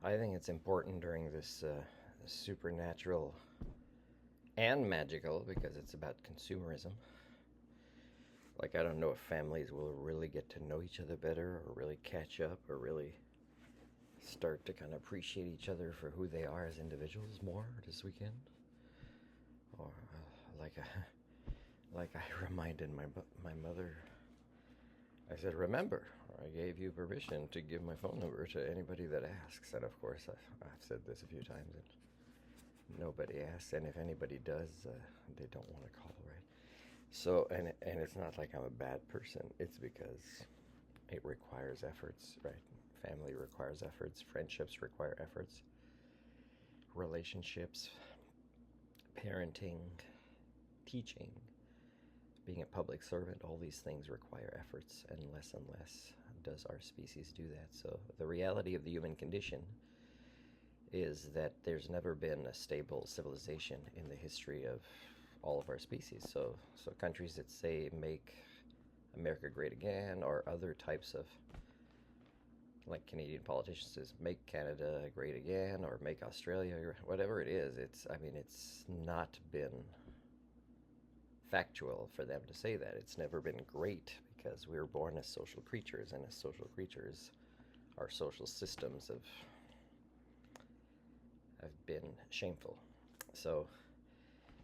I think it's important during this supernatural and magical because it's about consumerism. Like, I don't know if families will really get to know each other better or really catch up or really start to kind of appreciate each other for who they are as individuals more this weekend. Or like I reminded my mother. I said, remember, I gave you permission to give my phone number to anybody that asks. And of course, I've said this a few times, and nobody asks. And if anybody does, they don't want to call, right? So, and it's not like I'm a bad person. It's because it requires efforts, right? Family requires efforts. Friendships require efforts. Relationships, parenting, teaching, being a public servant, all these things require efforts, and less does our species do that. So the reality of the human condition is that there's never been a stable civilization in the history of all of our species. So countries that say make America great again, or other types of, like Canadian politicians says, make Canada great again, or make Australia, or whatever it is, it's not been factual for them to say that. It's never been great because we were born as social creatures, and as social creatures, our social systems have been shameful. So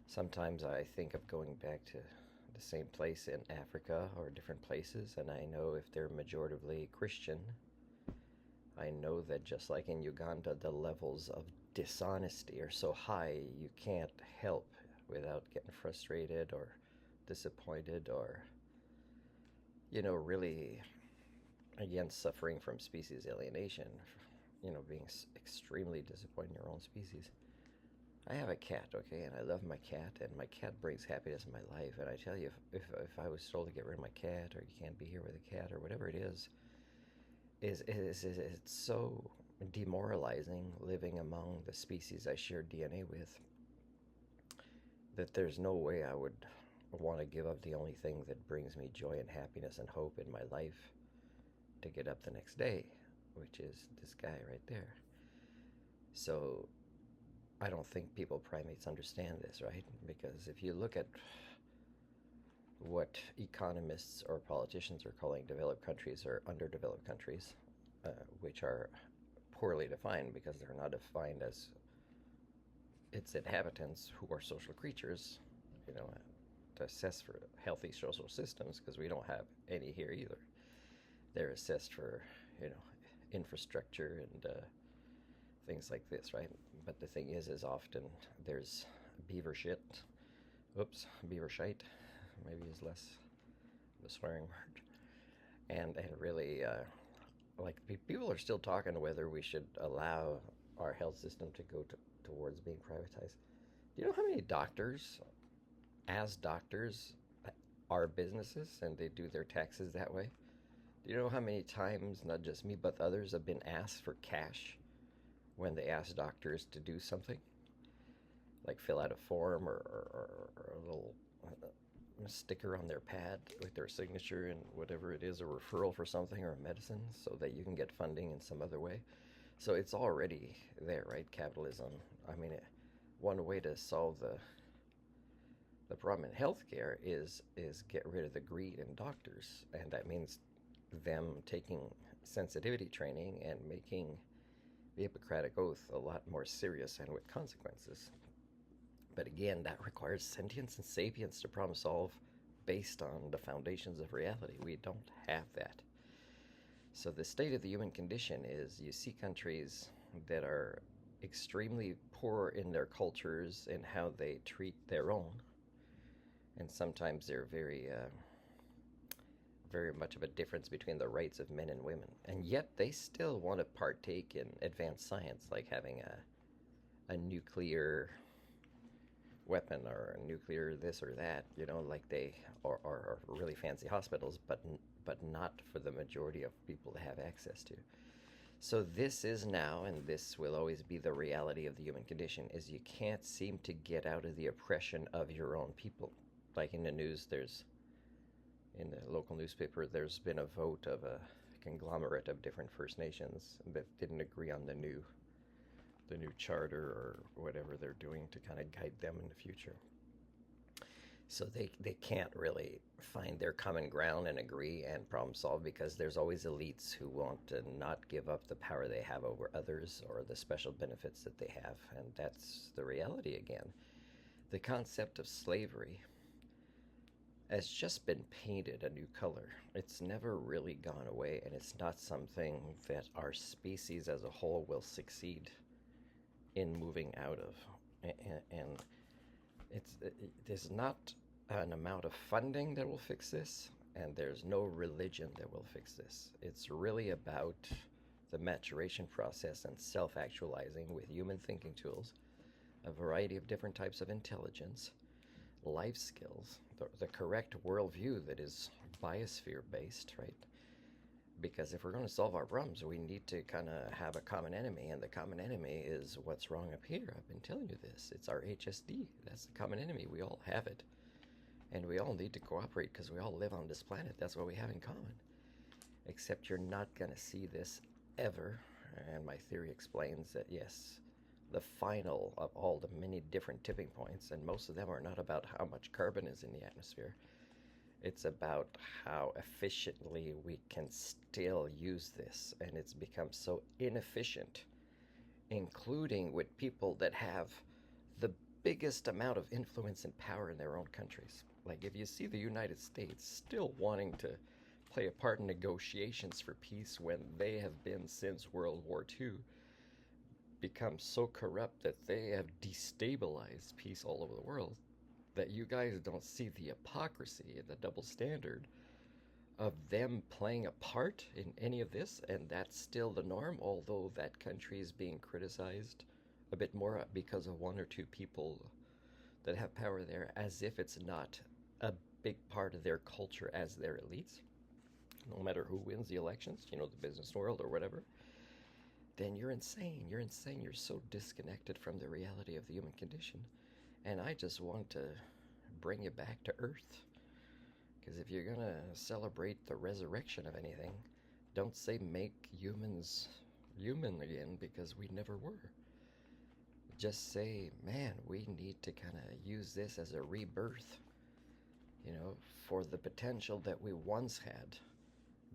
sometimes I think of going back to the same place in Africa or different places, and I know if they're majoritively Christian, I know that just like in Uganda, the levels of dishonesty are so high you can't help without getting frustrated or disappointed or, really, again, suffering from species alienation, being extremely disappointed in your own species. I have a cat, okay, and I love my cat, and my cat brings happiness in my life. And I tell you, if I was told to get rid of my cat, or you can't be here with a cat, or whatever it is it's so demoralizing living among the species I share DNA with that there's no way I would want to give up the only thing that brings me joy and happiness and hope in my life to get up the next day, which is this guy right there. So I don't think people primates understand this, right? Because if you look at what economists or politicians are calling developed countries or underdeveloped countries, which are poorly defined because they're not defined as its inhabitants who are social creatures, to assess for healthy social systems, because we don't have any here either. They're assessed for, infrastructure and things like this, right? But the thing is often there's beaver shit. Oops, beaver shite. Maybe is less of a swearing word. And really, like, people are still talking whether we should allow our health system to go towards being privatized. Do you know how many doctors, as doctors, are businesses and they do their taxes that way? Do you know how many times, not just me, but others have been asked for cash when they ask doctors to do something? Like fill out a form or a little sticker on their pad with their signature and whatever it is, a referral for something or a medicine, so that you can get funding in some other way. So it's already there, right? Capitalism. One way to solve the problem in healthcare is get rid of the greed in doctors, and that means them taking sensitivity training and making the Hippocratic Oath a lot more serious and with consequences. But again, that requires sentience and sapience to problem solve based on the foundations of reality. We don't have that. So the state of the human condition is you see countries that are extremely poor in their cultures and how they treat their own. And sometimes they're very much of a difference between the rights of men and women. And yet they still want to partake in advanced science, like having a nuclear weapon or a nuclear this or that, like they are really fancy hospitals, but not for the majority of people to have access to. So this is now, and this will always be the reality of the human condition, is you can't seem to get out of the oppression of your own people. Like in the news, in the local newspaper, there's been a vote of a conglomerate of different First Nations that didn't agree on the new the new charter or whatever they're doing to kind of guide them in the future. So they can't really find their common ground and agree and problem solve because there's always elites who want to not give up the power they have over others or the special benefits that they have. And that's the reality again. The concept of slavery has just been painted a new color. It's never really gone away, and it's not something that our species as a whole will succeed in moving out of. And there's not an amount of funding that will fix this, and there's no religion that will fix this. It's really about the maturation process and self-actualizing with human thinking tools, a variety of different types of intelligence, life skills, the correct worldview that is biosphere-based, right? Because if we're going to solve our problems, we need to kind of have a common enemy, and the common enemy is what's wrong up here. I've been telling you this. It's our HSD. That's the common enemy. We all have it, and we all need to cooperate because we all live on this planet. That's what we have in common. Except you're not going to see this ever, and my theory explains that, yes, the final of all the many different tipping points, and most of them are not about how much carbon is in the atmosphere. It's about how efficiently we can still use this, and it's become so inefficient, including with people that have the biggest amount of influence and power in their own countries. Like if you see the United States still wanting to play a part in negotiations for peace when they have been since World War II, become so corrupt that they have destabilized peace all over the world, that you guys don't see the hypocrisy and the double standard of them playing a part in any of this, and that's still the norm, although that country is being criticized a bit more because of one or two people that have power there, as if it's not a big part of their culture as their elites. No matter who wins the elections, the business world or whatever, then you're insane. You're insane. You're so disconnected from the reality of the human condition. And I just want to bring you back to Earth. Because if you're going to celebrate the resurrection of anything, don't say make humans human again, because we never were. Just say, man, we need to kind of use this as a rebirth, for the potential that we once had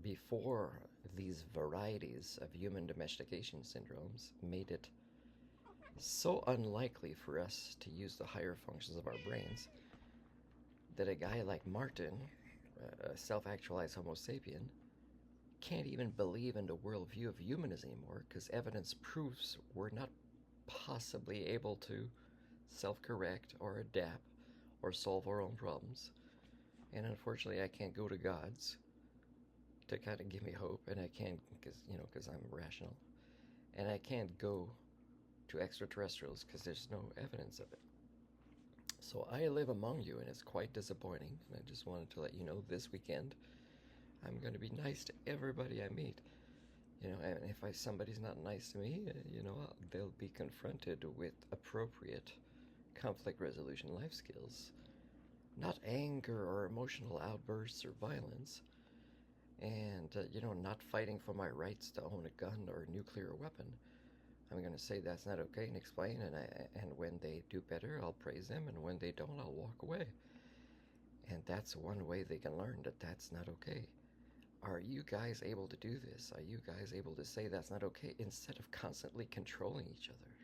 before these varieties of human domestication syndromes made it so unlikely for us to use the higher functions of our brains that a guy like Martin, a self-actualized Homo sapien, can't even believe in the worldview of humans anymore because evidence proves we're not possibly able to self-correct or adapt or solve our own problems. And unfortunately, I can't go to gods to kind of give me hope, and I can't, because I'm rational, and I can't go to extraterrestrials because there's no evidence of it. So I live among you, and it's quite disappointing, and I just wanted to let you know this weekend I'm going to be nice to everybody I meet. And if somebody's not nice to me, they'll be confronted with appropriate conflict resolution life skills, not anger or emotional outbursts or violence, and not fighting for my rights to own a gun or a nuclear weapon. I'm going to say that's not okay and explain, and when they do better, I'll praise them, and when they don't, I'll walk away. And that's one way they can learn that that's not okay. Are you guys able to do this? Are you guys able to say that's not okay instead of constantly controlling each other?